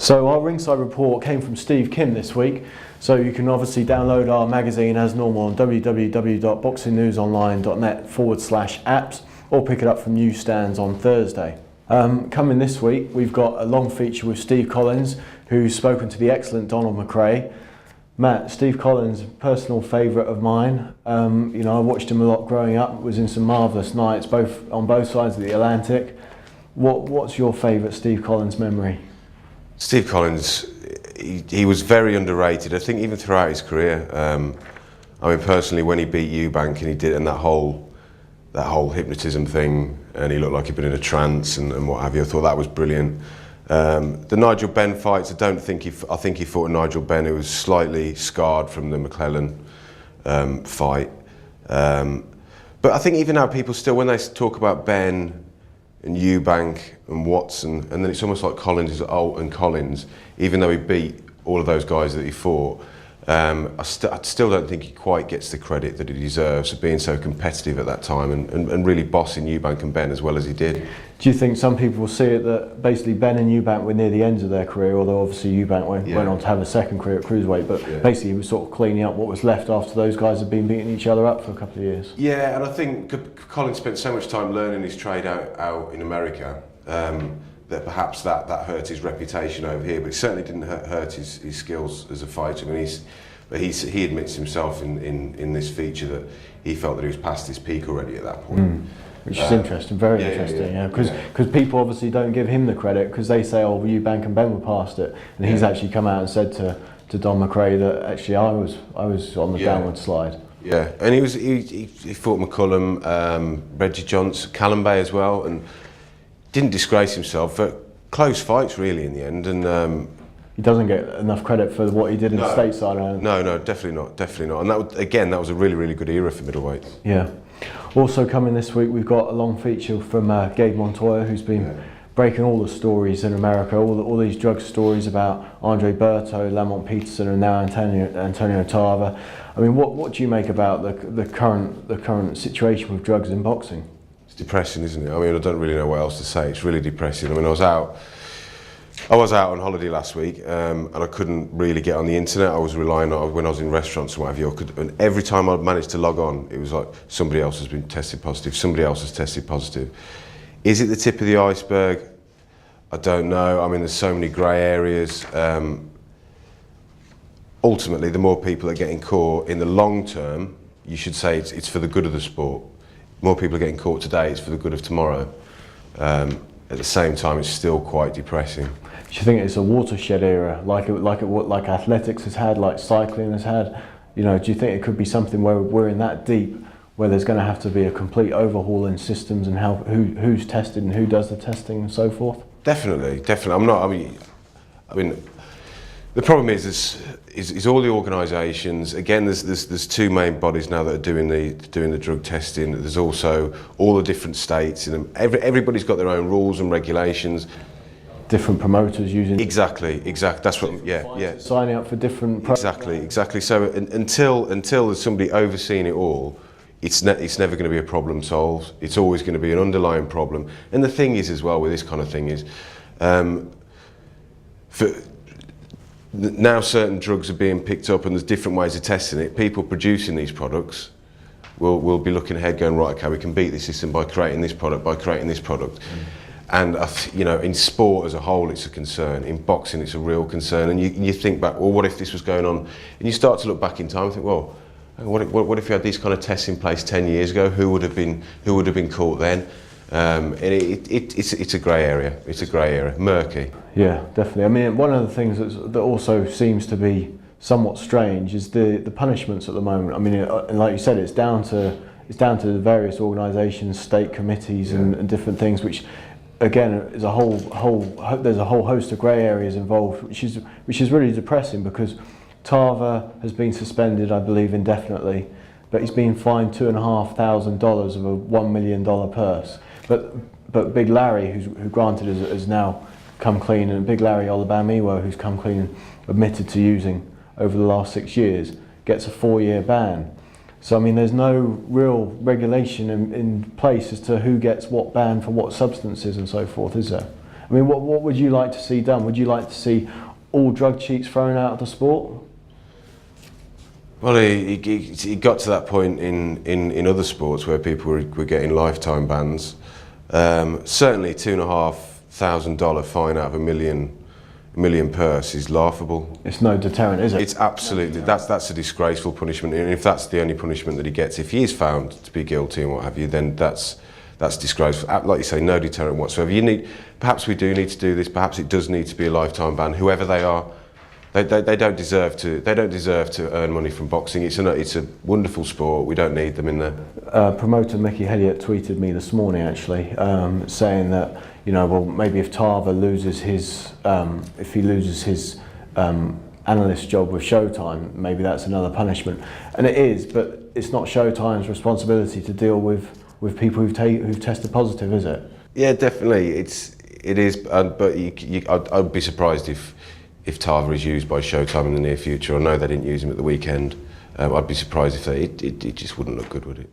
So our ringside report came from Steve Kim this week. So you can obviously download our magazine as normal on www.boxingnewsonline.net/apps or pick it up from newsstands on Thursday. Coming this week, we've got a long feature with Steve Collins, who's spoken to the excellent Donald McRae. Matt, Steve Collins, personal favourite of mine. I watched him a lot growing up. Was in some marvellous nights, on both sides of the Atlantic. What's your favourite Steve Collins memory? Steve Collins, he was very underrated. I think even throughout his career. Personally, when he beat Eubank and he did, and that whole hypnotism thing, and he looked like he'd been in a trance and what have you. I thought that was brilliant. The Nigel Benn fights, I think he fought Nigel Benn, who was slightly scarred from the McClellan fight. But I think even now people still, when they talk about Benn and Eubank and Watson, and then it's almost like Collins is old and Collins, even though he beat all of those guys that he fought, I still don't think he quite gets the credit that he deserves for being so competitive at that time and really bossing Eubank and Benn as well as he did. Do you think some people will see it that basically Benn and Eubank were near the ends of their career, although obviously Eubank went on to have a second career at cruiserweight, but basically he was sort of cleaning up what was left after those guys had been beating each other up for a couple of years? Yeah, and I think Collins spent so much time learning his trade out in America that perhaps that hurt his reputation over here, but it certainly didn't hurt his skills as a fighter. He admits himself in this feature that he felt that he was past his peak already at that point. Which is interesting, very interesting, because people obviously don't give him the credit because they say, oh, Eubank and Benn were past it, and he's actually come out and said to Don McRae that actually I was on the downward slide. Yeah, and he fought McCullum, Reggie Johnson, Callum Bay as well, and didn't disgrace himself, but close fights really in the end. And he doesn't get enough credit for what he did in the stateside. No, definitely not. And that was a really, really good era for middleweights. Yeah. Also coming this week, we've got a long feature from Gabe Montoya, who's been breaking all the stories in America, all these drug stories about Andre Berto, Lamont Peterson, and now Antonio Tarver. What do you make about the current situation with drugs in boxing? It's depressing, isn't it? I don't really know what else to say. It's really depressing. I was out on holiday last week and I couldn't really get on the internet. I was relying on, when I was in restaurants and what have you, and every time I managed to log on, it was like somebody else has been tested positive, somebody else has tested positive. Is it the tip of the iceberg? I don't know. There's so many grey areas. Ultimately, the more people are getting caught in the long term, you should say it's for the good of the sport. More people are getting caught today, it's for the good of tomorrow. At the same time, it's still quite depressing. Do you think it's a watershed era, like athletics has had, like cycling has had? Do you think it could be something where we're in that deep, where there's going to have to be a complete overhaul in systems and who's tested and who does the testing and so forth? Definitely. The problem is all the organisations. Again, there's two main bodies now that are doing the drug testing. There's also all the different states, and everybody's got their own rules and regulations. Different promoters using exactly. That's what. Signing up for different. Exactly. So until there's somebody overseeing it all, it's never going to be a problem solved. It's always going to be an underlying problem. And the thing is, as well, with this kind of thing is, now certain drugs are being picked up and there's different ways of testing it. People producing these products will be looking ahead going, right, okay, we can beat this system by creating this product, And in sport as a whole it's a concern. In boxing it's a real concern. And you think back, well, what if this was going on? And you start to look back in time and think, well, what if you had these kind of tests in place 10 years ago? Who would have been caught then? And it's a grey area. It's a grey area, murky. Yeah, definitely. One of the things that also seems to be somewhat strange is the punishments at the moment. And like you said, it's down to the various organisations, state committees, and different things, which again is there's a whole host of grey areas involved, which is really depressing because Tarver has been suspended, I believe, indefinitely, but he's been fined $2,500 of a $1 million purse. But Big Larry, who granted has now come clean, and Big Larry Olubamiwo, who's come clean and admitted to using over the last 6 years, gets a 4-year ban. So there's no real regulation in place as to who gets what ban for what substances and so forth, is there? I mean, what would you like to see done? Would you like to see all drug cheats thrown out of the sport? Well, he got to that point in other sports where people were getting lifetime bans. Certainly $2,500 fine out of $1 million purse is laughable. It's no deterrent, is it? It's absolutely, that's a disgraceful punishment, and if that's the only punishment that he gets, if he is found to be guilty and what have you, then that's disgraceful. Like you say, no deterrent whatsoever. Perhaps we do need to do this, perhaps it does need to be a lifetime ban, whoever they are. They don't deserve to earn money from boxing. It's a wonderful sport. We don't need them in there. Promoter Mickey Elliott tweeted me this morning actually, saying that, you know, well, maybe if Tarver loses his, if he loses his analyst job with Showtime, maybe that's another punishment. And it is, but it's not Showtime's responsibility to deal with people who've tested positive, is it? Yeah, definitely. It is, but I'd be surprised if Tarver is used by Showtime in the near future. I know they didn't use him at the weekend. I'd be surprised if it just wouldn't look good, would it?